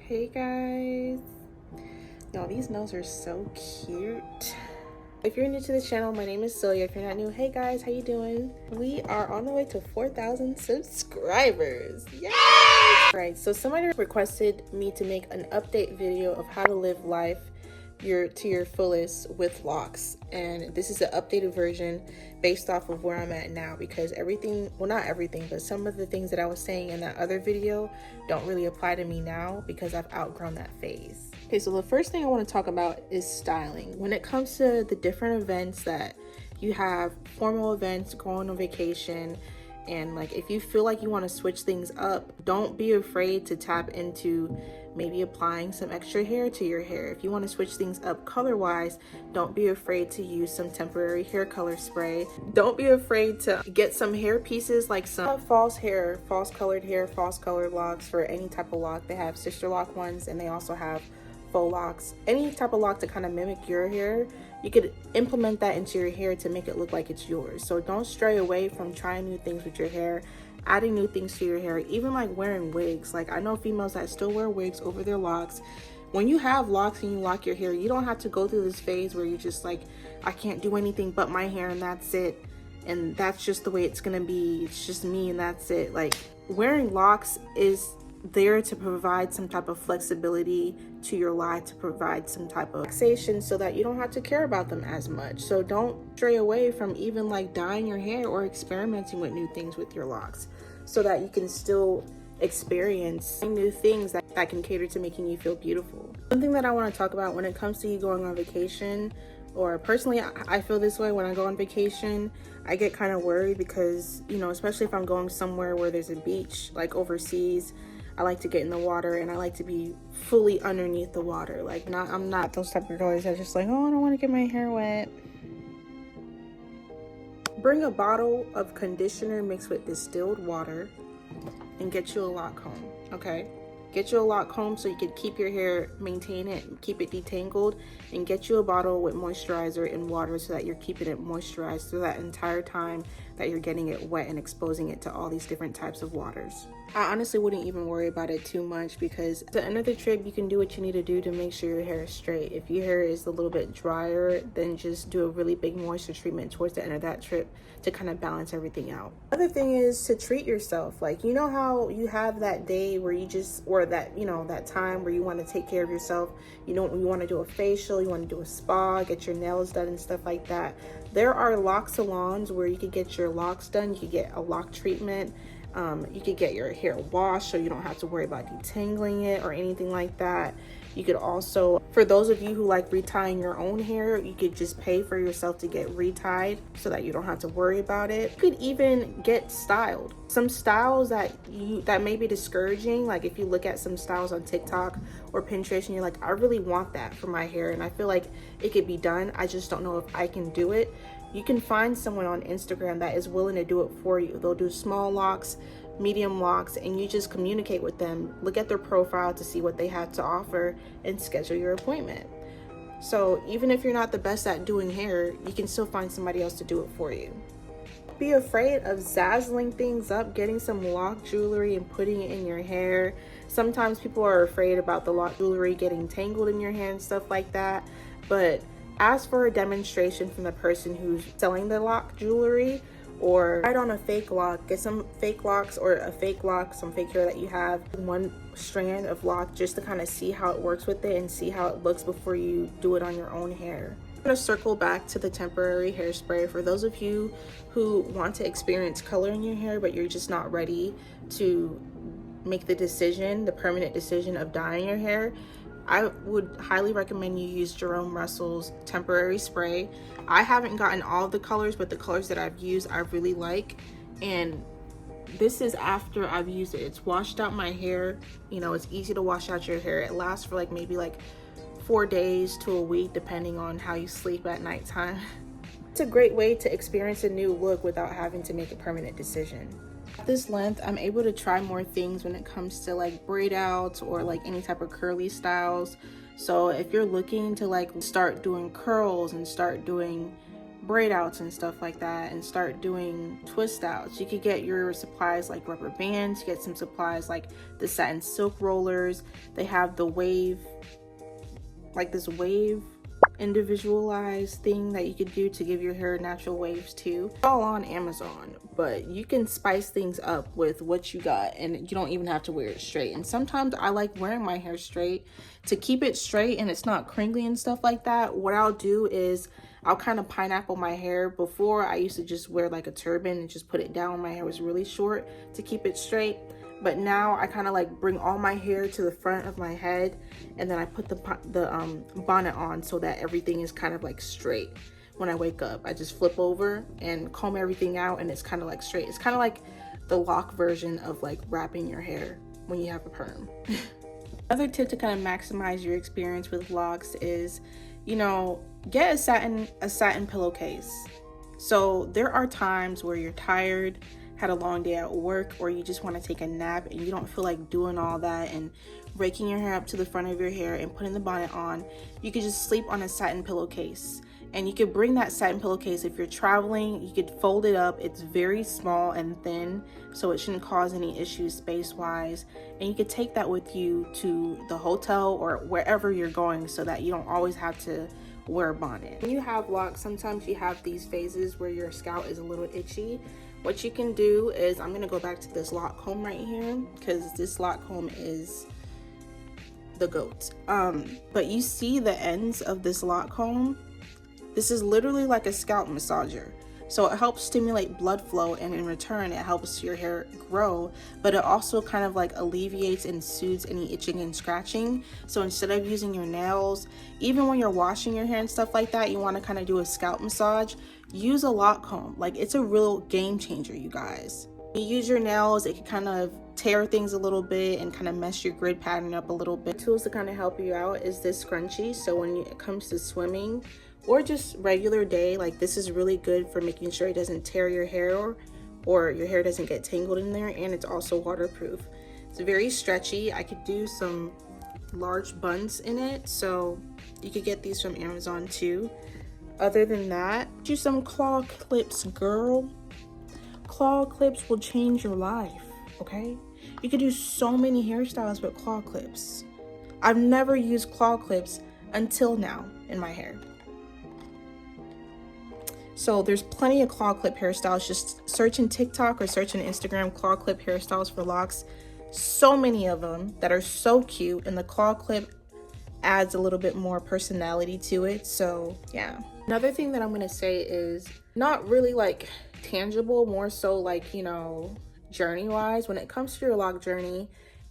Hey guys, y'all, these nails are so cute. If you're new to the channel, my name is Cilya. If you're not new, hey guys, how you doing? We are on the way to 4,000 subscribers. Yay! Alright, so somebody requested me to make an update video of how to live life to your fullest with Locs, and this is an updated version based off of where I'm at now, because everything, well, not everything, but some of the things that I was saying in that other video don't really apply to me now because I've outgrown that phase. Okay, so the first thing I want to talk about is styling. When it comes to the different events that you have, formal events, going on vacation, and like if you feel like you want to switch things up, don't be afraid to tap into maybe applying some extra hair to your hair. If you want to switch things up color wise, don't be afraid to use some temporary hair color spray. Don't be afraid to get some hair pieces, like some false colored locks for any type of lock. They have Sisterlock ones, and they also have faux locks. Any type of lock to kind of mimic your hair, you could implement that into your hair to make it look like it's yours. So don't stray away from trying new things with your hair, adding new things to your hair, even like wearing wigs. Like, I know females that still wear wigs over their locks. When you have locks and you lock your hair, you don't have to go through this phase where you're just like, I can't do anything but my hair and that's it, and that's just the way it's gonna be, it's just me and that's it. Like, wearing locks is there to provide some type of flexibility to your life, to provide some type of relaxation so that you don't have to care about them as much. So don't stray away from even like dyeing your hair or experimenting with new things with your locks, so that you can still experience new things that can cater to making you feel beautiful. One thing that I want to talk about when it comes to you going on vacation, or personally I feel this way when I go on vacation, I get kind of worried because, you know, especially if I'm going somewhere where there's a beach, like overseas, I like to get in the water and I like to be fully underneath the water. Like, I'm not those type of girls that's just like, oh, I don't want to get my hair wet. Bring a bottle of conditioner mixed with distilled water and get you a lock comb, okay? Get you a lock comb so you can keep your hair, maintain it, and keep it detangled, and get you a bottle with moisturizer and water so that you're keeping it moisturized through that entire time that you're getting it wet and exposing it to all these different types of waters. I honestly wouldn't even worry about it too much, because at the end of the trip, you can do what you need to do to make sure your hair is straight. If your hair is a little bit drier, then just do a really big moisture treatment towards the end of that trip to kind of balance everything out. Other thing is to treat yourself. Like, you know how you have that day where you just, or that, you know, that time where you want to take care of yourself. You know, you want to do a facial, you want to do a spa, get your nails done and stuff like that. There are lock salons where you could get your locks done. You could get a lock treatment. You could get your hair washed so you don't have to worry about detangling it or anything like that. You could also, for those of you who like retying your own hair, you could just pay for yourself to get retied so that you don't have to worry about it. You could even get styled. Some styles that may be discouraging, like if you look at some styles on TikTok or Pinterest and you're like, I really want that for my hair and I feel like it could be done, I just don't know if I can do it. You can find someone on Instagram that is willing to do it for you. They'll do small locks, medium locks, and you just communicate with them, look at their profile to see what they have to offer, and schedule your appointment. So even if you're not the best at doing hair, you can still find somebody else to do it for you. Be afraid of zazzling things up, getting some lock jewelry and putting it in your hair. Sometimes people are afraid about the lock jewelry getting tangled in your hair and stuff like that, but ask for a demonstration from the person who's selling the lock jewelry, or try it on a fake lock. Get some fake locks or a fake lock, some fake hair that you have, one strand of lock, just to kind of see how it works with it and see how it looks before you do it on your own hair. I'm going to circle back to the temporary hairspray. For those of you who want to experience color in your hair but you're just not ready to make the permanent decision of dyeing your hair, I would highly recommend you use Jerome Russell's temporary spray. I haven't gotten all of the colors, but the colors that I've used I really like, and this is after I've used it. It's washed out my hair. You know, it's easy to wash out your hair. It lasts for like maybe like 4 days to a week depending on how you sleep at nighttime. It's a great way to experience a new look without having to make a permanent decision. At this length, I'm able to try more things when it comes to like braid outs or like any type of curly styles. So if you're looking to like start doing curls and start doing braid outs and stuff like that and start doing twist outs. You could get your supplies like rubber bands, get some supplies like the satin silk rollers. They have the wave, like this wave individualized thing that you could do to give your hair natural waves too. It's all on Amazon, but you can spice things up with what you got and you don't even have to wear it straight. And sometimes I like wearing my hair straight to keep it straight and it's not crinkly and stuff like that. What I'll do is I'll kind of pineapple my hair. Before, I used to just wear like a turban and just put it down when my hair was really short to keep it straight. But now I kind of like bring all my hair to the front of my head and then I put the bonnet on so that everything is kind of like straight. When I wake up, I just flip over and comb everything out and it's kind of like straight. It's kind of like the lock version of like wrapping your hair when you have a perm. Another tip to kind of maximize your experience with locks is, you know, get a satin pillowcase. So there are times where you're tired, had a long day at work, or you just want to take a nap and you don't feel like doing all that and raking your hair up to the front of your hair and putting the bonnet on. You could just sleep on a satin pillowcase. And you could bring that satin pillowcase if you're traveling. You could fold it up. It's very small and thin, so it shouldn't cause any issues space-wise. And you could take that with you to the hotel or wherever you're going so that you don't always have to wear a bonnet. When you have locks, sometimes you have these phases where your scalp is a little itchy. What you can do is, I'm gonna go back to this lock comb right here because this lock comb is the goat. But you see the ends of this lock comb? This is literally like a scalp massager. So it helps stimulate blood flow, and in return it helps your hair grow, but it also kind of like alleviates and soothes any itching and scratching. So instead of using your nails, even when you're washing your hair and stuff like that, you want to kind of do a scalp massage, use a lock comb. Like, it's a real game changer, you guys. You use your nails, it can kind of tear things a little bit and kind of mess your grid pattern up a little bit. Tools to kind of help you out is this scrunchie. So when it comes to swimming or just regular day, like, this is really good for making sure it doesn't tear your hair or your hair doesn't get tangled in there, and it's also waterproof. It's very stretchy. I could do some large buns in it, so you could get these from Amazon too. Other than that, do some claw clips, girl. Claw clips will change your life, okay? You could do so many hairstyles with claw clips. I've never used claw clips until now in my hair. So there's plenty of claw clip hairstyles. Just search in TikTok or search in Instagram claw clip hairstyles for locks. So many of them that are so cute, and the claw clip adds a little bit more personality to it. So yeah. Another thing that I'm gonna say is not really like tangible, more so like, you know, journey wise. When it comes to your lock journey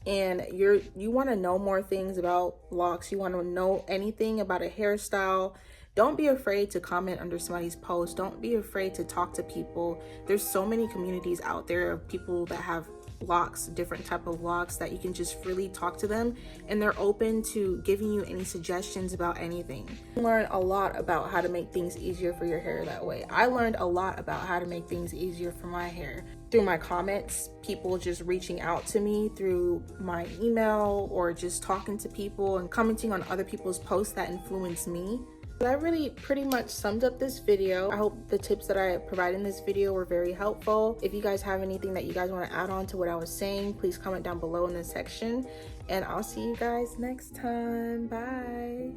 and you want to know more things about locks, you want to know anything about a hairstyle, don't be afraid to comment under somebody's post. Don't be afraid to talk to people. There's so many communities out there of people that have locks, different type of locks, that you can just freely talk to them, and they're open to giving you any suggestions about anything. Learn a lot about how to make things easier for your hair that way. I learned a lot about how to make things easier for my hair through my comments, people just reaching out to me through my email, or just talking to people and commenting on other people's posts that influence me. That really pretty much summed up this video. I hope the tips that I provided in this video were very helpful. If you guys have anything that you guys want to add on to what I was saying, please comment down below in the section, and I'll see you guys next time. Bye.